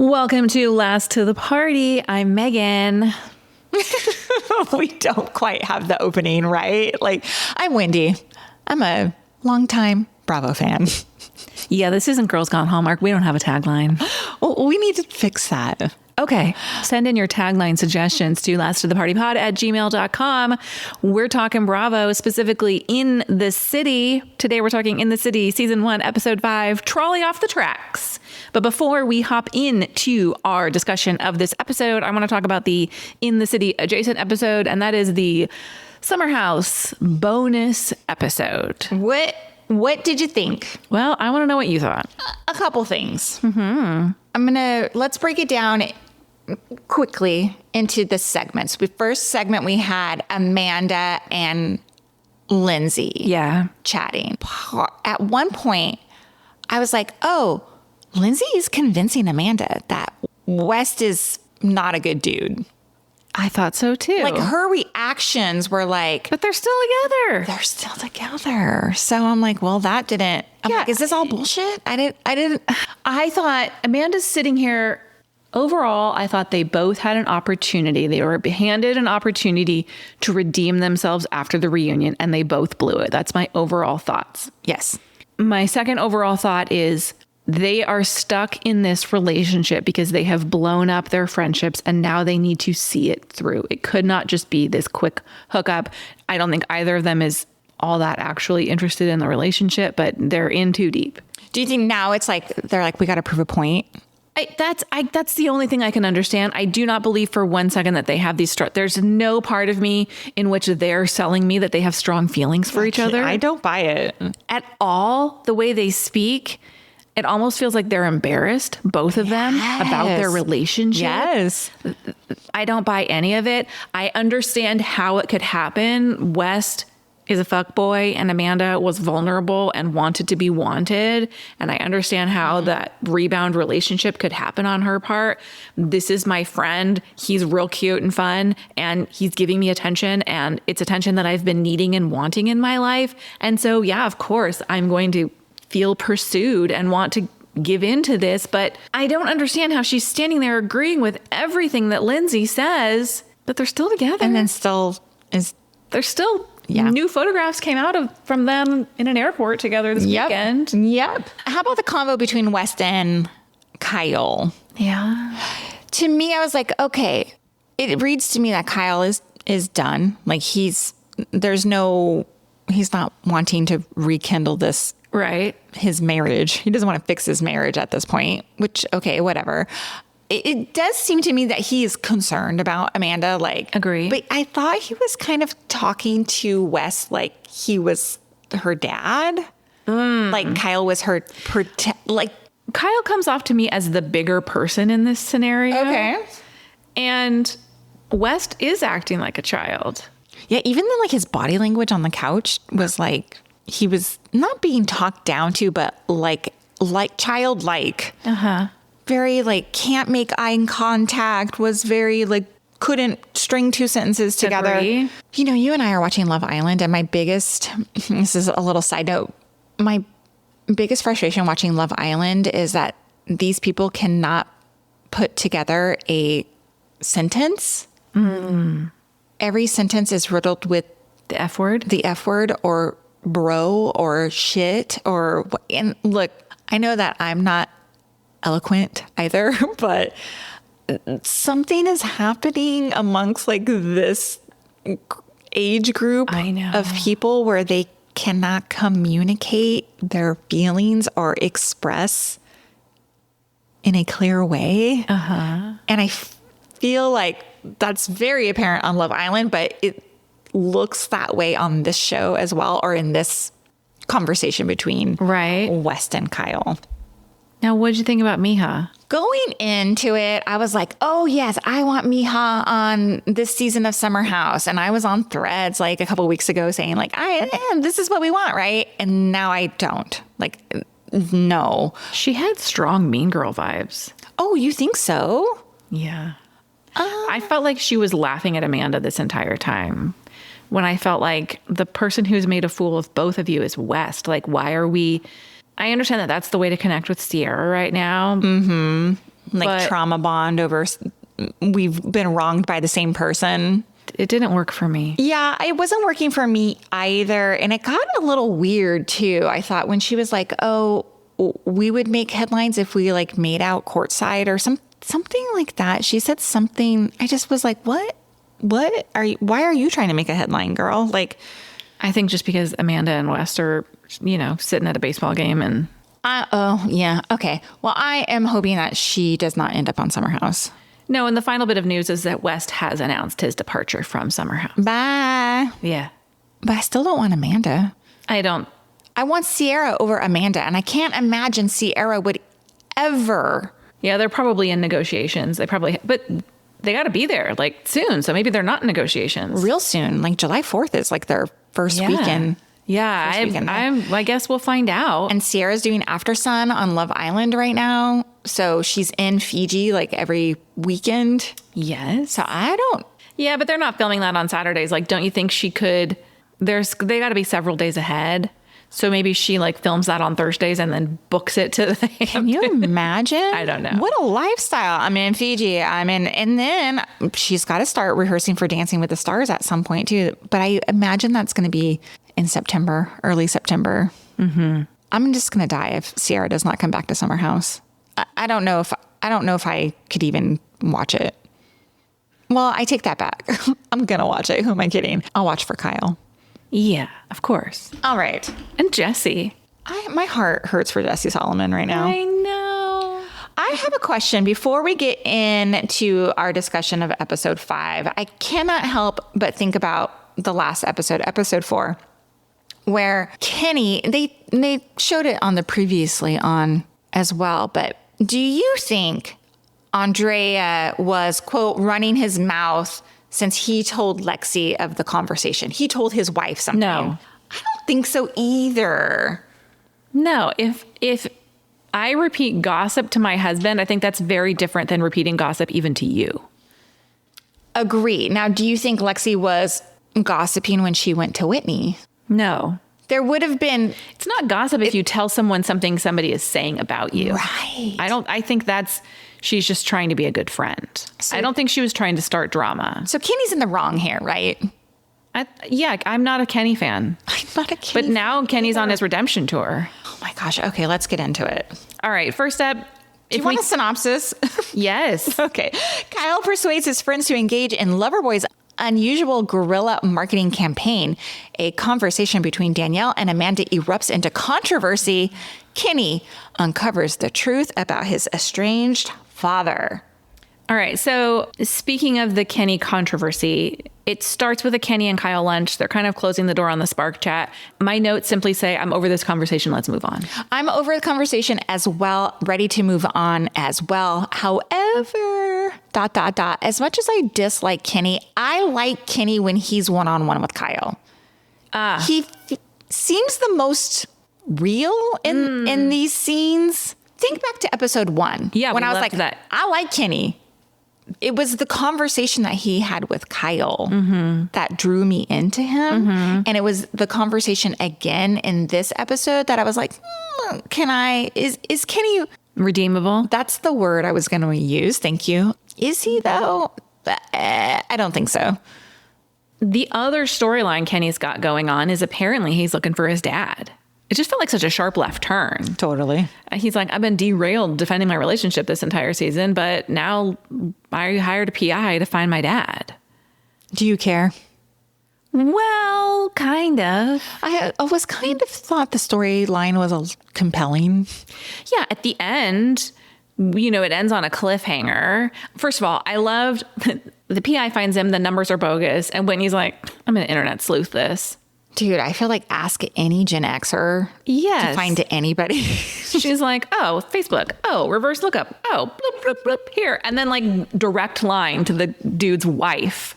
Welcome to Last to the Party. I'm Megan. We don't quite have the opening, right? Like, I'm Wendy. I'm a longtime Bravo fan. Yeah, this isn't Girls Gone Hallmark. We don't have a tagline. Well, we need to fix that. Okay. Send in your tagline suggestions to lasttothepartypod@gmail.com. We're talking Bravo, specifically In the City. Today we're talking In the City, Season 1, Episode 5, Trolley Off the Tracks. But before we hop into our discussion of this episode, I want to talk about the In the City adjacent episode, and that is the Summer House bonus episode. What did you think? Well, I want to know what you thought. A couple things. Let's break it down quickly into the segments. The first segment we had Amanda and Lindsay chatting. At one point, I was like, oh, Lindsay is convincing Amanda that West is not a good dude. I thought so too. Like, her reactions were like, but they're still together. They're still together. So I'm like, well, that didn't. I'm like, is this all bullshit? I thought Amanda's sitting here. Overall, I thought they both had an opportunity. They were handed an opportunity to redeem themselves after the reunion, and they both blew it. That's my overall thoughts. Yes. My second overall thought is they are stuck in this relationship because they have blown up their friendships, and now they need to see it through. It could not just be this quick hookup. I don't think either of them is all that actually interested in the relationship, but they're in too deep. Do you think now it's like, they're like, we got to prove a point? That's the only thing I can understand. I do not believe for one second that they have these there's no part of me in which they're selling me that they have strong feelings for each other. I don't buy it at all. The way they speak, it almost feels like they're embarrassed, both of them, about their relationship. Yes. I don't buy any of it. I understand how it could happen. West is a fuckboy and Amanda was vulnerable and wanted to be wanted. And I understand how that rebound relationship could happen on her part. This is my friend. He's real cute and fun and he's giving me attention, and it's attention that I've been needing and wanting in my life. And so, yeah, of course, I'm going to feel pursued and want to give into this, but I don't understand how she's standing there agreeing with everything that Lindsay says, but they're still together. And then they're still new photographs came out from them in an airport together this weekend. Yep. How about the convo between West and Kyle? Yeah. To me, I was like, okay, it reads to me that Kyle is done. Like he's not wanting to rekindle this. Right. His marriage. He doesn't want to fix his marriage at this point, which, okay, whatever. It does seem to me that he is concerned about Amanda. Agree. But I thought he was kind of talking to Wes like he was her dad. Like Kyle was her Kyle comes off to me as the bigger person in this scenario. Okay. And West is acting like a child. Yeah, even then, like his body language on the couch was like he was not being talked down to, but like childlike. Very like can't make eye contact, was very like couldn't string two sentences together. Agree. You know, you and I are watching Love Island, and this is a little side note, my biggest frustration watching Love Island is that these people cannot put together a sentence. Every sentence is riddled with the F word or bro or shit and look, I know that I'm not eloquent either, but something is happening amongst like this age group of people where they cannot communicate their feelings or express in a clear way. And I feel like that's very apparent on Love Island, but it looks that way on this show as well, or in this conversation between West and Kyle. Now, what did you think about Miha? Going into it, I was like, oh, yes, I want Miha on this season of Summer House. And I was on Threads like a couple of weeks ago saying like, this is what we want, right? And now I don't. Like, no. She had strong Mean Girl vibes. Oh, you think so? Yeah. I felt like she was laughing at Amanda this entire time. When I felt like the person who's made a fool of both of you is West. Like, why are we... I understand that that's the way to connect with Sierra right now. like trauma bond over we've been wronged by the same person. It didn't work for me. Yeah, it wasn't working for me either. And it got a little weird too. I thought when she was like, oh, we would make headlines if we like made out courtside or something like that. She said something. I just was like, what are you, why are you trying to make a headline, girl? Like, I think just because Amanda and West are, sitting at a baseball game and. Oh, yeah. Okay. Well, I am hoping that she does not end up on Summer House. No, and the final bit of news is that West has announced his departure from Summer House. Bye. Yeah. But I still don't want Amanda. I want Sierra over Amanda, and I can't imagine Sierra would ever. Yeah, they're probably in negotiations. But they got to be there like soon. So maybe they're not in negotiations. Real soon. Like July 4th is like their first weekend. Yeah, I guess we'll find out. And Sierra's doing After Sun on Love Island right now. So she's in Fiji like every weekend. Yes. So I don't. Yeah, but they're not filming that on Saturdays. Like, don't you think she could? They got to be several days ahead. So maybe she like films that on Thursdays and then books it to the Can you imagine? I don't know. What a lifestyle. I'm in Fiji. And then she's got to start rehearsing for Dancing with the Stars at some point too. But I imagine that's going to be in September, early September. Mm-hmm. I'm just going to die if Sierra does not come back to Summer House. I don't know if I could even watch it. Well, I take that back. I'm going to watch it. Who am I kidding? I'll watch for Kyle. Yeah, of course. All right. And Jesse. My heart hurts for Jesse Solomon right now. I know. I have a question before we get into our discussion of episode 5. I cannot help but think about the last episode 4, where Kenny, they showed it on the previously on as well. But do you think Andrea was, quote, running his mouth since he told Lexi of the conversation? He told his wife something. No. I don't think so either. No, if I repeat gossip to my husband, I think that's very different than repeating gossip even to you. Agree. Now, do you think Lexi was gossiping when she went to Whitney? No. There would have been. It's not gossip if you tell someone something somebody is saying about you. Right. I think she's just trying to be a good friend. I don't think she was trying to start drama. So Kenny's in the wrong here, right? I'm not a Kenny fan. I'm not a Kenny But now Kenny's on his redemption tour. Oh my gosh. Okay, let's get into it. All right, first up. Do you want a synopsis? Yes. Okay. Kyle persuades his friends to engage in Loverboy's unusual guerrilla marketing campaign. A conversation between Danielle and Amanda erupts into controversy. Kenny uncovers the truth about his estranged father. All right. So speaking of the Kenny controversy, it starts with a Kenny and Kyle lunch. They're kind of closing the door on the Spark chat. My notes simply say, I'm over this conversation. Let's move on. I'm over the conversation as well, ready to move on as well. However, ... as much as I dislike Kenny, I like Kenny when he's one-on-one with Kyle. He seems the most real in these scenes. Think back to episode 1. Yeah, when I was like, that. I like Kenny. It was the conversation that he had with Kyle that drew me into him. And it was the conversation again in this episode that I was like, is Kenny redeemable? That's the word I was going to use. Thank you. Is he though? I don't think so. The other storyline Kenny's got going on is apparently he's looking for his dad. It just felt like such a sharp left turn. Totally. He's like, I've been derailed defending my relationship this entire season, but now I hired a PI to find my dad. Do you care? Well, kind of. I was kind of thought the storyline was compelling. Yeah, at the end, it ends on a cliffhanger. First of all, I loved the PI finds him, the numbers are bogus, and Whitney's like, I'm going to internet sleuth this. Dude, I feel like ask any Gen Xer to find anybody. She's like, oh, Facebook. Oh, reverse lookup. Oh, bloop, bloop, bloop, here. And then like direct line to the dude's wife.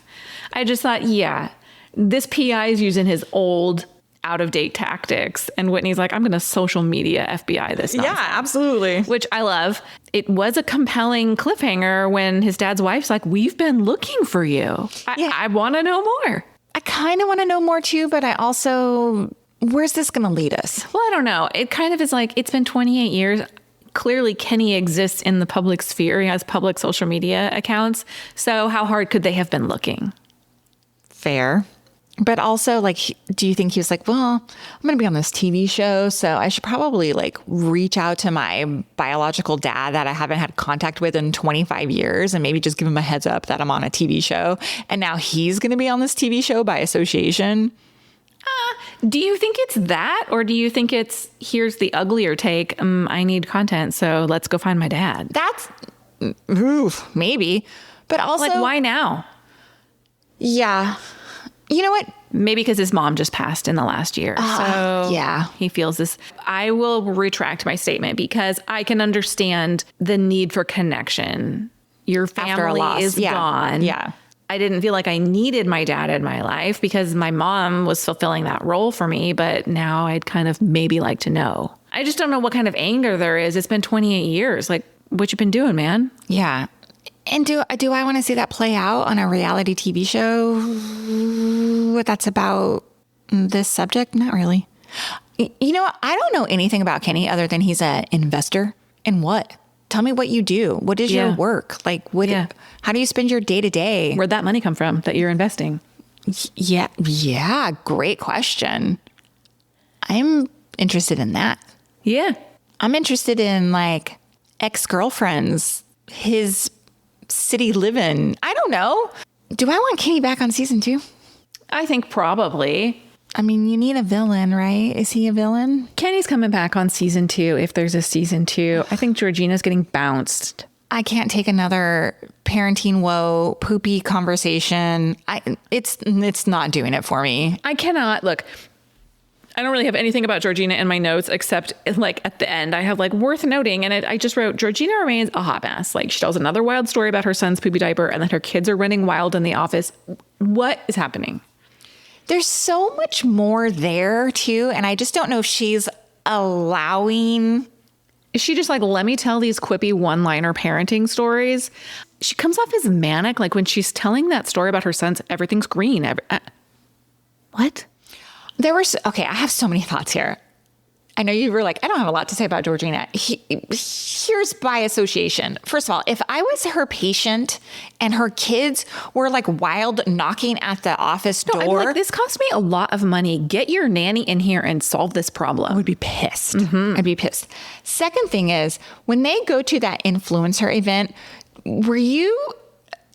I just thought, yeah, this PI is using his old out-of-date tactics. And Whitney's like, I'm going to social media FBI this nonsense. Yeah, absolutely. Which I love. It was a compelling cliffhanger when his dad's wife's like, we've been looking for you. I want to know more. I kind of want to know more too, but I also, where's this going to lead us? Well, I don't know. It kind of is like, it's been 28 years. clearly Kenny exists in the public sphere. He has public social media accounts. So how hard could they have been looking? Fair. But also, like, do you think he was like, well, I'm going to be on this TV show, so I should probably like reach out to my biological dad that I haven't had contact with in 25 years and maybe just give him a heads up that I'm on a TV show. And now he's going to be on this TV show by association. Do you think it's that, or do you think it's, here's the uglier take, I need content, so let's go find my dad? That's, maybe. But also, Like, why now? Yeah. You know what? Maybe because his mom just passed in the last year. So yeah. he feels this. I will retract my statement because I can understand the need for connection. Your family is gone. Yeah. I didn't feel like I needed my dad in my life because my mom was fulfilling that role for me. But now I'd kind of maybe like to know. I just don't know what kind of anger there is. It's been 28 years. Like, what you been doing, man? Yeah. And do I want to see that play out on a reality TV show that's about this subject? Not really. You know, I don't know anything about Kenny other than he's an investor. In what? Tell me what you do. What is your work? Like, how do you spend your day to day? Where'd that money come from that you're investing? Yeah. Yeah. Great question. I'm interested in that. Yeah. I'm interested in like ex-girlfriends, his city living. I don't know. Do I want Kenny back on season 2? I think probably. I mean, you need a villain, right? Is he a villain? Kenny's coming back on season 2 if there's a season 2. I think Georgina's getting bounced. I can't take another parenting woe, poopy conversation. It's not doing it for me. I cannot. Look, I don't really have anything about Georgina in my notes except like at the end I have like worth noting, and I just wrote Georgina remains a hot mess. Like, she tells another wild story about her son's poopy diaper and that her kids are running wild in the office. What is happening? There's so much more there too, and I just don't know if she's allowing. Is she just like, let me tell these quippy one-liner parenting stories? She comes off as manic. Like when she's telling that story about her son's, everything's green. What? Okay, I have so many thoughts here. I know you were like, I don't have a lot to say about Georgina. Here's by association. First of all, if I was her patient and her kids were like wild knocking at the office door. I'd be like, this cost me a lot of money. Get your nanny in here and solve this problem. I would be pissed. I'd be pissed. Second thing is, when they go to that influencer event, were you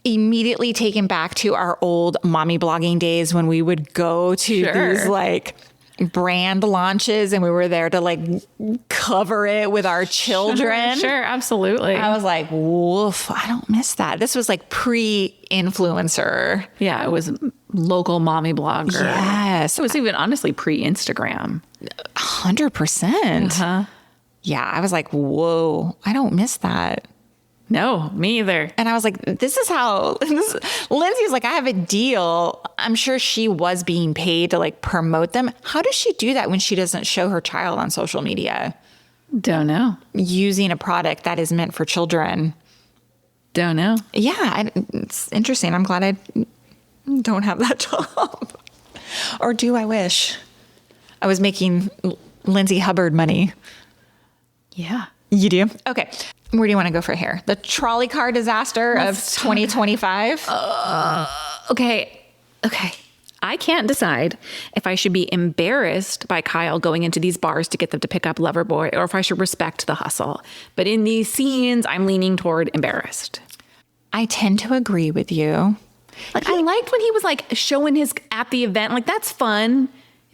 immediately taken back to our old mommy blogging days when we would go to these like brand launches and we were there to like cover it with our children? Sure, absolutely. I was like, woof, I don't miss that. This was like pre-influencer. Yeah, it was local mommy blogger. Yes. It was even honestly pre-Instagram. 100%. Yeah, I was like, whoa, I don't miss that. No, me either. And I was like, this is how Lindsay's like, I have a deal. I'm sure she was being paid to like promote them. How does she do that when she doesn't show her child on social media? Don't know. Using a product that is meant for children. Don't know. Yeah, it's interesting. I'm glad I don't have that job. Or do I wish I was making Lindsay Hubbard money? Yeah. You do? Okay. Where do you want to go for here? The trolley car disaster of 2025? Okay. I can't decide if I should be embarrassed by Kyle going into these bars to get them to pick up Loverboy or if I should respect the hustle. But in these scenes, I'm leaning toward embarrassed. I tend to agree with you. Like, I liked when he was like showing his at the event. Like, that's fun.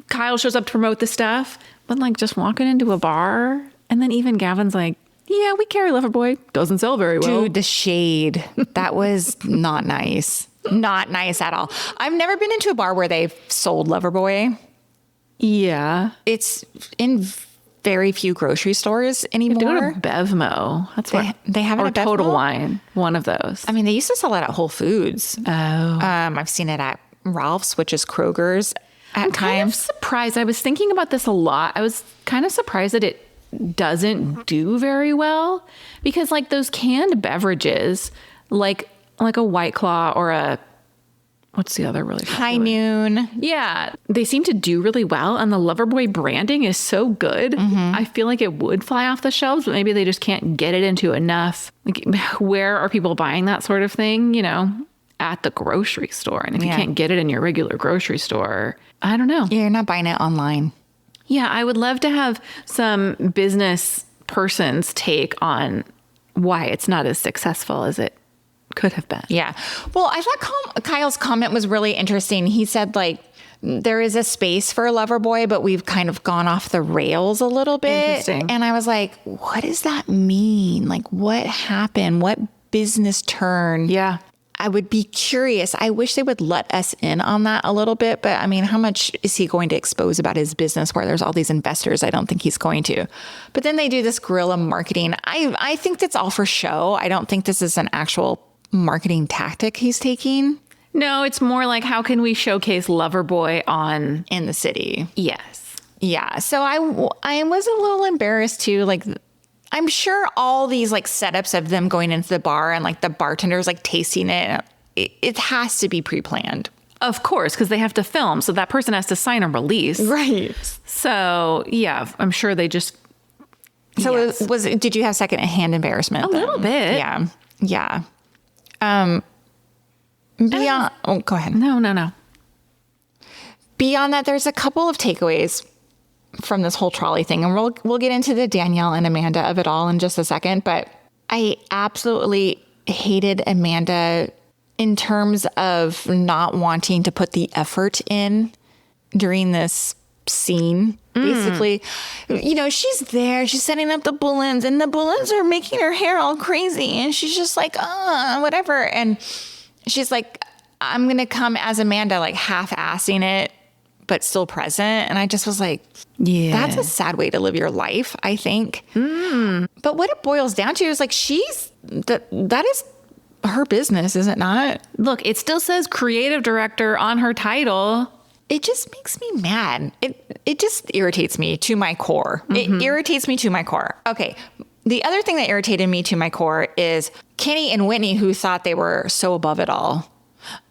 Kyle shows up to promote the stuff. But like just walking into a bar and then even Gavin's like, yeah, we carry Loverboy. Doesn't sell very well. Dude, the shade. That was not nice. Not nice at all. I've never been into a bar where they've sold Loverboy. Yeah. It's in very few grocery stores anymore. They go to Bevmo. That's what they have it or at Bevmo? Total Wine. One of those. I mean, they used to sell it at Whole Foods. Oh. I've seen it at Ralph's, which is Kroger's at I'm times. kind of surprised. I was thinking about this a lot. I was kind of surprised that it doesn't do very well because like those canned beverages, like a White Claw or a what's the other really High popular? Noon. Yeah, they seem to do really well, and the Loverboy branding is so good. I feel like it would fly off the shelves, but maybe they just can't get it into enough. Like, where are people buying that sort of thing? You know, at the grocery store. And if you can't get it in your regular grocery store, I don't know. Yeah, you're not buying it online. Yeah, I would love to have some business person's take on why it's not as successful as it could have been. Yeah. Well, I thought Kyle's comment was really interesting. He said, like, there is a space for Loverboy, but we've kind of gone off the rails a little bit. Interesting. And I was like, what does that mean? Like, what happened? What business turn? Yeah. I would be curious. I wish they would let us in on that a little bit. But I mean, how much is he going to expose about his business where there's all these investors? I don't think he's going to. But then they do this guerrilla marketing. I think that's all for show. I don't think this is an actual marketing tactic he's taking. No, it's more like, how can we showcase Loverboy on In the city. Yes. Yeah. So I was a little embarrassed too. Like, I'm sure all these like setups of them going into the bar and like the bartenders like tasting it has to be pre-planned. Of course, because they have to film. So that person has to sign a release. Right. So yeah, I'm sure they just. So Yes. did you have second-hand embarrassment? A little bit. Yeah. Yeah. Beyond, go ahead. No. Beyond that, there's a couple of takeaways from this whole trolley thing, and we'll get into the Danielle and Amanda of it all in just a second. But I absolutely hated Amanda in terms of not wanting to put the effort in during this scene. Basically, you know, she's there, she's setting up the balloons, and the balloons are making her hair all crazy, and she's just like, whatever. And she's like, I'm gonna come as Amanda, like half-assing it, but still present. And I just was like, Yeah. that's a sad way to live your life, I think. But what it boils down to is like, that is her business, is it not? Look, it still says creative director on her title. It just makes me mad. It just irritates me to my core. It irritates me to my core. Okay. The other thing that irritated me to my core is Kenny and Whitney, who thought they were so above it all.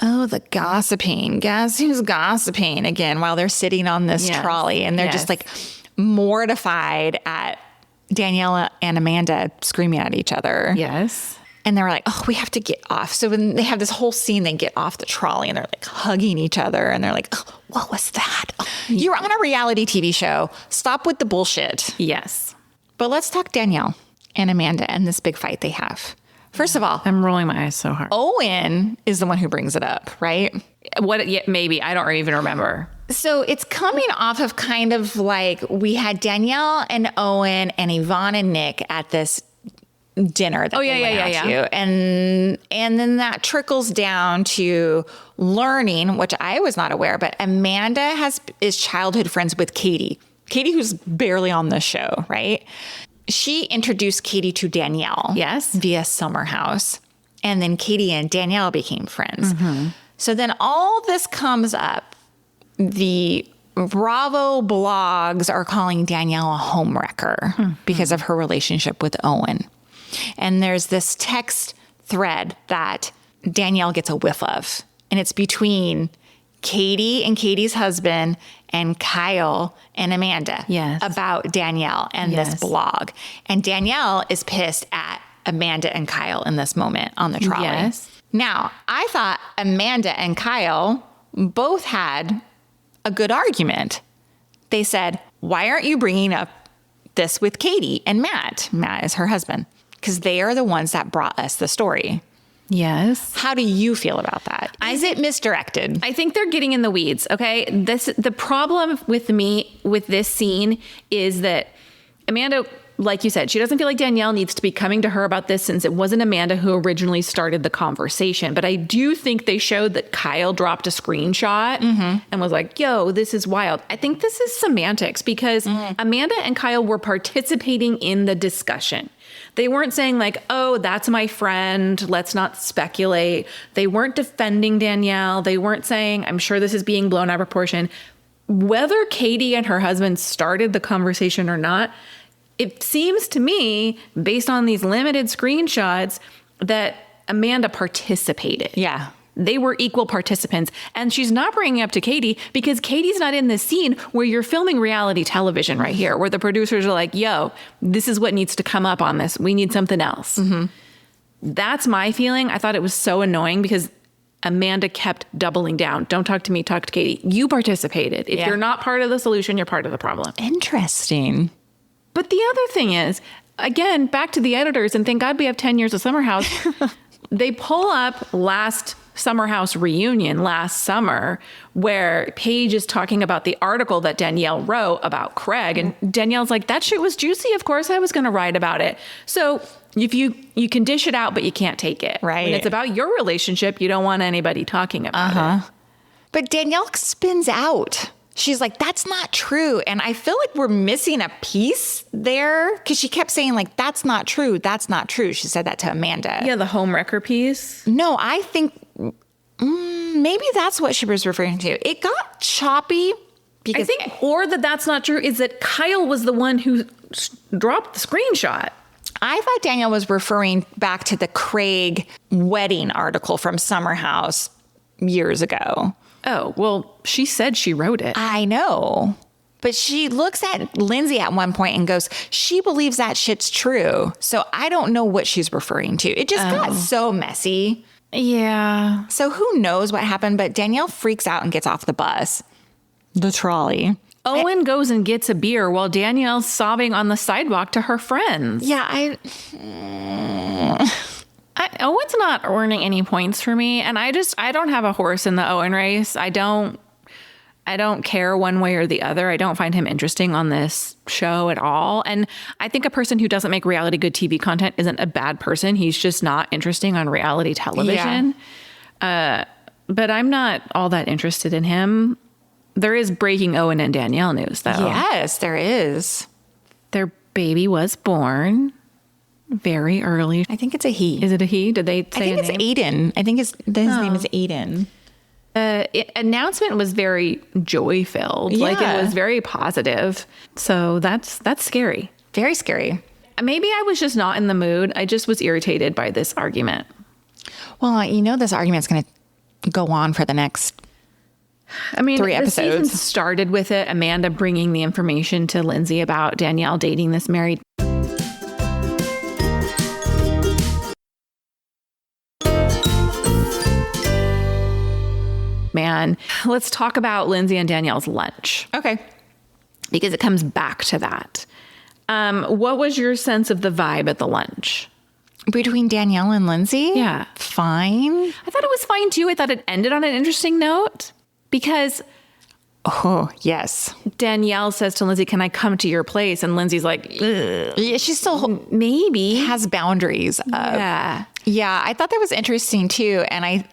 Oh, the gossiping. Guess who's gossiping again while they're sitting on this Yes. trolley, and they're just like mortified at Daniela and Amanda screaming at each other. Yes. And they were like, oh, we have to get off. So when they have this whole scene, they get off the trolley and they're like hugging each other. And they're like, oh, what was that? Oh, you're on a reality TV show. Stop with the bullshit. Yes. But let's talk Danielle and Amanda and this big fight they have. First of all, I'm rolling my eyes so hard. Owen is the one who brings it up, right? What? Yeah, maybe. I don't even remember. So it's coming off of kind of like we had Danielle and Owen and Yvonne and Nick at this dinner that they went out to. And then that trickles down to learning, which I was not aware, but Amanda is childhood friends with Katie, who's barely on this show, right? She introduced Katie to Danielle. Yes. Via Summer House. And then Katie and Danielle became friends. So then all this comes up. The Bravo blogs are calling Danielle a homewrecker because of her relationship with Owen. And there's this text thread that Danielle gets a whiff of. And it's between Katie and Katie's husband and Kyle and Amanda about Danielle and this blog. And Danielle is pissed at Amanda and Kyle in this moment on the trolley. Yes. Now, I thought Amanda and Kyle both had a good argument. They said, why aren't you bringing up this with Katie and Matt? Matt is her husband. Because they are the ones that brought us the story. Yes. How do you feel about that? Is it misdirected? I think they're getting in the weeds. Okay. The problem with me with this scene is that Amanda, like you said, she doesn't feel like Danielle needs to be coming to her about this since it wasn't Amanda who originally started the conversation. But I do think they showed that Kyle dropped a screenshot and was like, yo, this is wild. I think this is semantics because Amanda and Kyle were participating in the discussion. They weren't saying like, oh, that's my friend, let's not speculate. They weren't defending Danielle. They weren't saying, I'm sure this is being blown out of proportion. Whether Katie and her husband started the conversation or not, it seems to me, based on these limited screenshots, that Amanda participated. Yeah. They were equal participants. And she's not bringing up to Katie because Katie's not in this scene where you're filming reality television right here, where the producers are like, yo, this is what needs to come up on this. We need something else. Mm-hmm. That's my feeling. I thought it was so annoying because Amanda kept doubling down. Don't talk to me, talk to Katie. You participated. If you're not part of the solution, you're part of the problem. Interesting. But the other thing is, again, back to the editors, and thank God we have 10 years of Summer House. They pull up last Summer House reunion last summer where Paige is talking about the article that Danielle wrote about Craig. And Danielle's like, that shit was juicy. Of course I was going to write about it. So if you can dish it out, but you can't take it. Right. When it's about your relationship, you don't want anybody talking about it. But Danielle spins out. She's like, that's not true. And I feel like we're missing a piece there because she kept saying like, that's not true. That's not true. She said that to Amanda. Yeah, the home wrecker piece. No, I think maybe that's what she was referring to. It got choppy because I think, or that's not true, is that Kyle was the one who dropped the screenshot. I thought Danielle was referring back to the Craig wedding article from Summer House years ago. Oh, well, she said she wrote it. I know. But she looks at Lindsay at one point and goes, she believes that shit's true. So I don't know what she's referring to. It just got so messy. Yeah. So who knows what happened, but Danielle freaks out and gets off the bus. The trolley. Owen goes and gets a beer while Danielle's sobbing on the sidewalk to her friends. Yeah, Owen's not earning any points for me, and I don't have a horse in the Owen race. I don't care one way or the other. I don't find him interesting on this show at all. And I think a person who doesn't make reality good TV content isn't a bad person. He's just not interesting on reality television. Yeah. But I'm not all that interested in him. There is breaking Owen and Danielle news, though. Yes, there is. Their baby was born very early. I think it's a he. Is it a he? Did they say I think it's name? Aiden. I think his name is Aiden. Announcement was very joy-filled. Yeah. Like, it was very positive. So that's scary. Very scary. Maybe I was just not in the mood. I just was irritated by this argument. Well, this argument's going to go on for the next 3 episodes. The season started with it. Amanda bringing the information to Lindsay about Danielle dating this married. Man, let's talk about Lindsay and Danielle's lunch. Okay. Because it comes back to that. What was your sense of the vibe at the lunch? Between Danielle and Lindsay? Yeah. Fine. I thought it was fine too. I thought it ended on an interesting note because oh, yes. Danielle says to Lindsay, can I come to your place? And Lindsay's like, ugh. Yeah, she still maybe has boundaries. Yeah, I thought that was interesting too. And I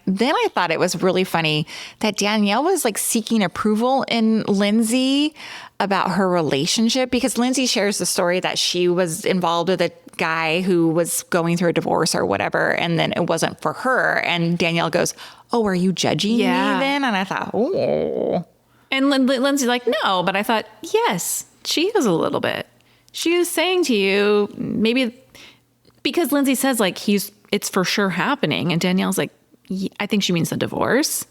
thought it was really funny that Danielle was like seeking approval in Lindsay about her relationship because Lindsay shares the story that she was involved with a guy who was going through a divorce or whatever. And then it wasn't for her. And Danielle goes, oh, are you judging me then? And I thought, oh. And Lindsay's like, no, but I thought, yes, she is a little bit. She was saying to you, maybe because Lindsay says like, it's for sure happening. And Danielle's like, I think she means the divorce.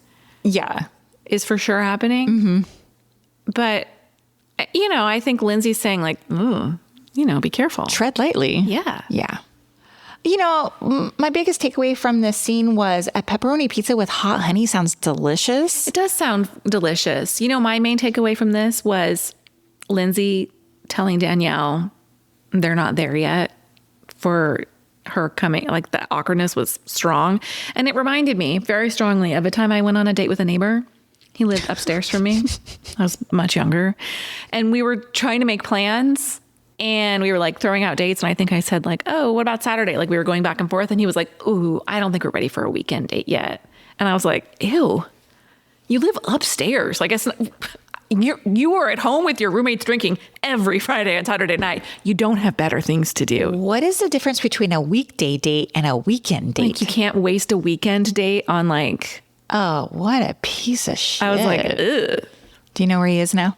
Yeah. Is for sure happening. Mm-hmm. But, I think Lindsay's saying like, ooh, be careful. Tread lightly. Yeah. Yeah. My biggest takeaway from this scene was a pepperoni pizza with hot honey sounds delicious. It does sound delicious. My main takeaway from this was Lindsay telling Danielle they're not there yet for her coming. Like the awkwardness was strong. And it reminded me very strongly of a time I went on a date with a neighbor. He lived upstairs from me. I was much younger. And we were trying to make plans. And we were like throwing out dates. And I think I said like, oh, what about Saturday? Like we were going back and forth. And he was like, ooh, I don't think we're ready for a weekend date yet. And I was like, ew, you live upstairs. Like you are at home with your roommates drinking every Friday and Saturday night. You don't have better things to do. What is the difference between a weekday date and a weekend date? Like you can't waste a weekend date on like. Oh, what a piece of shit. I was like, ugh. Do you know where he is now?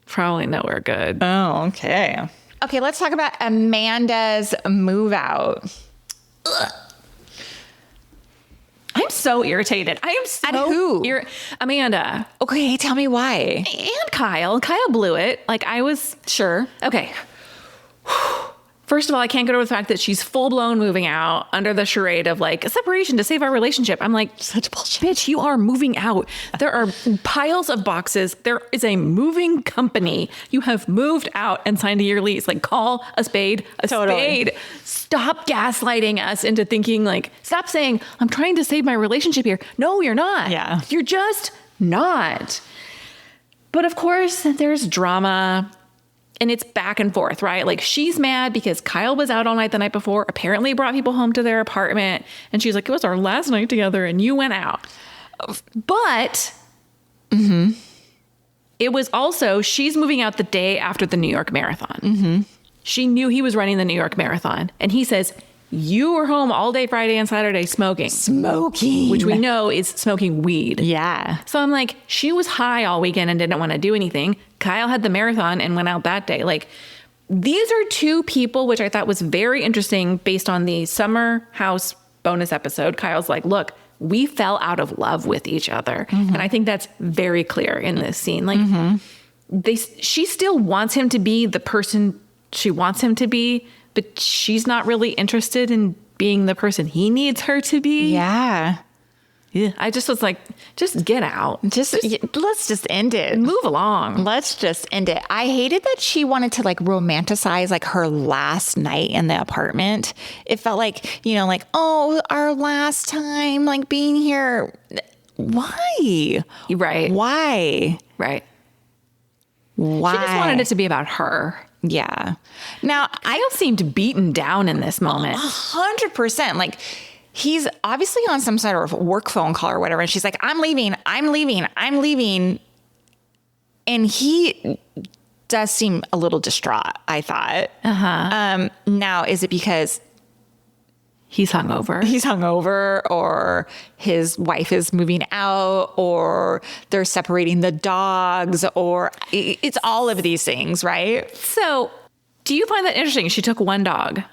Probably nowhere good. Oh, okay. Okay, let's talk about Amanda's move out. Ugh. I'm I'm so irritated. I am so At who? Amanda. Okay, tell me why. And Kyle. Kyle blew it. Like I was Sure. okay. First of all, I can't get over the fact that she's full blown moving out under the charade of like a separation to save our relationship. I'm like, Such bullshit. bitch, you are moving out. There are piles of boxes. There is a moving company. You have moved out and signed a year lease. Like call a spade a spade. Stop gaslighting us into thinking like, stop saying, I'm trying to save my relationship here. No, you're not. Yeah. You're just not. But of course, there's drama. And it's back and forth, right? Like she's mad because Kyle was out all night the night before, apparently brought people home to their apartment. And she's like, it was our last night together and you went out. But it was also, she's moving out the day after the New York Marathon. She knew he was running the New York Marathon. And he says, you were home all day Friday and Saturday smoking. Smoking. Which we know is smoking weed. Yeah. So I'm like, she was high all weekend and didn't want to do anything. Kyle had the marathon and went out that day. Like, these are two people, which I thought was very interesting based on the Summer House bonus episode. Kyle's like, look, we fell out of love with each other. And I think that's very clear in this scene. Like, she still wants him to be the person she wants him to be, but she's not really interested in being the person he needs her to be. Yeah. Yeah. I just was like, just get out. Let's just end it. Move along. Let's just end it. I hated that she wanted to like romanticize like her last night in the apartment. It felt like, you know, like, oh, our last time like being here. Why? Right. Why? Right. Why? She just wanted it to be about her. Yeah. Now, Kyle seemed beaten down in this moment. 100%. Like, he's obviously on some sort of work phone call or whatever. And she's like, I'm leaving. And he does seem a little distraught, I thought. Now, is it because He's hungover, or his wife is moving out, or they're separating the dogs, or it's all of these things, right? So, do you find that interesting? She took one dog.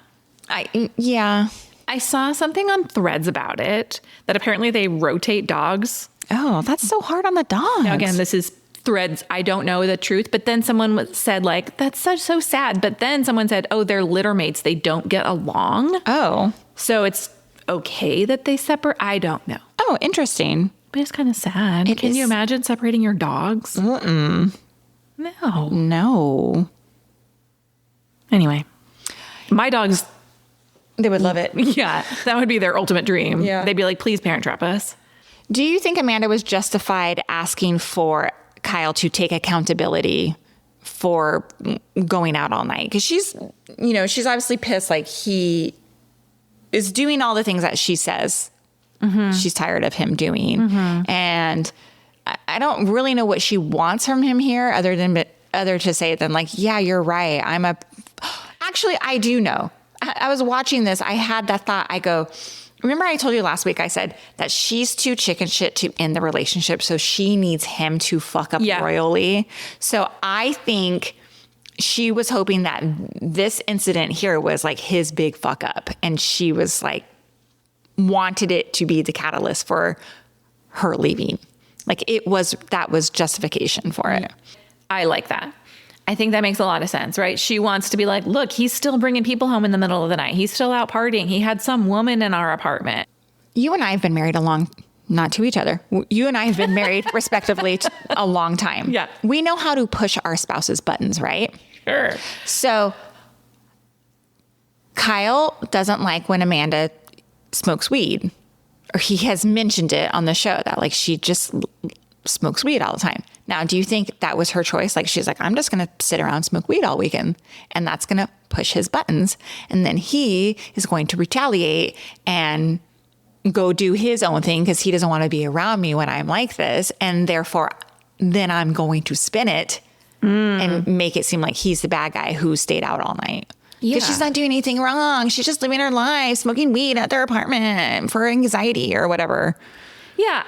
Yeah. I saw something on Threads about it, that apparently they rotate dogs. Oh, that's so hard on the dogs. Now, again, this is Threads. I don't know the truth, but then someone said like, that's so sad. But then someone said, oh, they're litter mates. They don't get along. Oh. So it's okay that they separate. I don't know. Oh, interesting. But it's kind of sad. Can you imagine separating your dogs? No. No. Anyway, my dogs, They would love it. yeah, that would be their ultimate dream. Yeah. They'd be like, please parent trap us. Do you think Amanda was justified asking for Kyle to take accountability for going out all night? Because she's obviously pissed. Like, he is doing all the things that she says she's tired of him doing. And I don't really know what she wants from him here other to say than like, yeah, you're right. Actually, I do know. I was watching this. I had that thought. I go, remember I told you last week, I said that she's too chicken shit to end the relationship. So she needs him to fuck up royally. So I think she was hoping that this incident here was like his big fuck up. And she was like, wanted it to be the catalyst for her leaving. Like that was justification for it. I like that. I think that makes a lot of sense, right? She wants to be like, look, he's still bringing people home in the middle of the night. He's still out partying. He had some woman in our apartment. You and I have been married not to each other. You and I have been married respectively a long time. Yeah. We know how to push our spouse's buttons, right? Sure. So Kyle doesn't like when Amanda smokes weed, or he has mentioned it on the show that like she just smokes weed all the time. Now, do you think that was her choice? Like, she's like, I'm just going to sit around and smoke weed all weekend, and that's going to push his buttons. And then he is going to retaliate and go do his own thing because he doesn't want to be around me when I'm like this. And therefore, then I'm going to spin it and make it seem like he's the bad guy who stayed out all night. Because she's not doing anything wrong. She's just living her life, smoking weed at their apartment for anxiety or whatever. Yeah,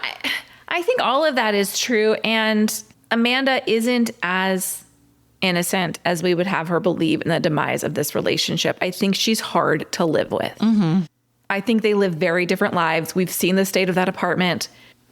I think all of that is true. And Amanda isn't as innocent as we would have her believe in the demise of this relationship. I think she's hard to live with. I think they live very different lives. We've seen the state of that apartment.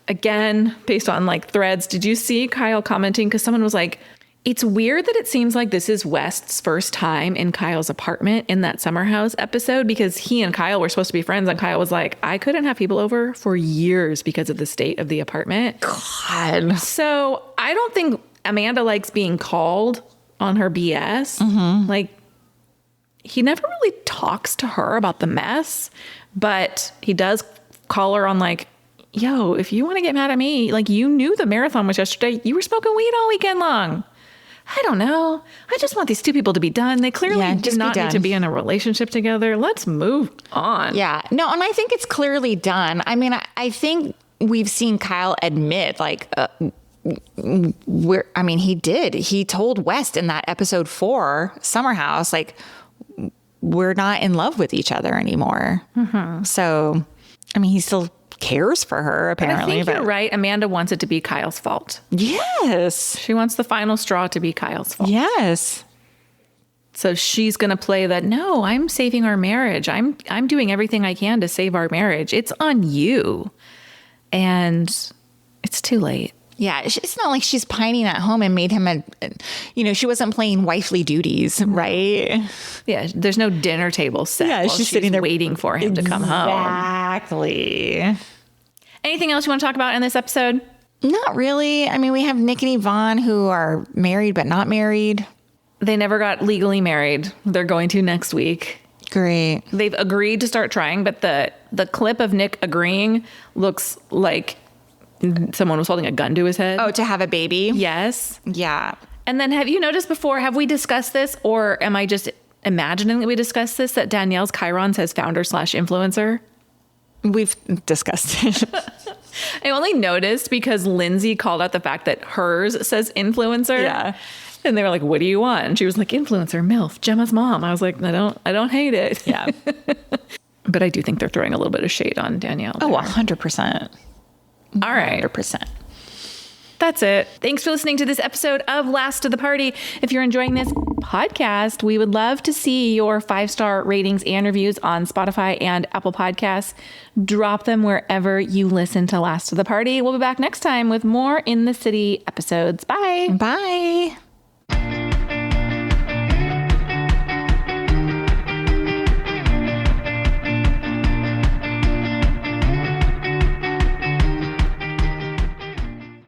Again, based on like threads, did you see Kyle commenting? Because someone was like, it's weird that it seems like this is West's first time in Kyle's apartment in that summer house episode, because he and Kyle were supposed to be friends. And Kyle was like, I couldn't have people over for years because of the state of the apartment. God. So I don't think Amanda likes being called on her BS. Like, he never really talks to her about the mess, but he does call her on like, yo, if you want to get mad at me, like, you knew the marathon was yesterday. You were smoking weed all weekend long. I don't know. I just want these two people to be done. They clearly do not need to be in a relationship together. Let's move on. Yeah. No, and I think it's clearly done. I mean, I think we've seen Kyle admit, like, he did. He told West in that episode 4, Summer House, like, we're not in love with each other anymore. So, I mean, he still cares for her, apparently. I think you're right. Amanda wants it to be Kyle's fault. Yes. She wants the final straw to be Kyle's fault. Yes. So she's going to play that, no, I'm saving our marriage. I'm doing everything I can to save our marriage. It's on you. And it's too late. Yeah, it's not like she's pining at home and made him she wasn't playing wifely duties, right? Yeah, there's no dinner table set. Yeah, she's sitting there waiting for him to come home. Exactly. Anything else you want to talk about in this episode? Not really. I mean, we have Nick and Yvonne who are married but not married. They never got legally married. They're going to next week. Great. They've agreed to start trying, but the clip of Nick agreeing looks like someone was holding a gun to his head. Oh, to have a baby? Yes. Yeah. And then have you noticed before, have we discussed this, or am I just imagining that we discussed this, that Danielle's Chiron says founder/influencer? We've discussed it. I only noticed because Lindsay called out the fact that hers says influencer. Yeah. And they were like, what do you want? And she was like, influencer, MILF, Gemma's mom. I was like, I don't hate it. Yeah. But I do think they're throwing a little bit of shade on Danielle. Oh, 100%. All right. 100%. That's it. Thanks for listening to this episode of Last to the Party. If you're enjoying this podcast, we would love to see your 5-star ratings and reviews on Spotify and Apple Podcasts. Drop them wherever you listen to Last to the Party. We'll be back next time with more In the City episodes. Bye. Bye.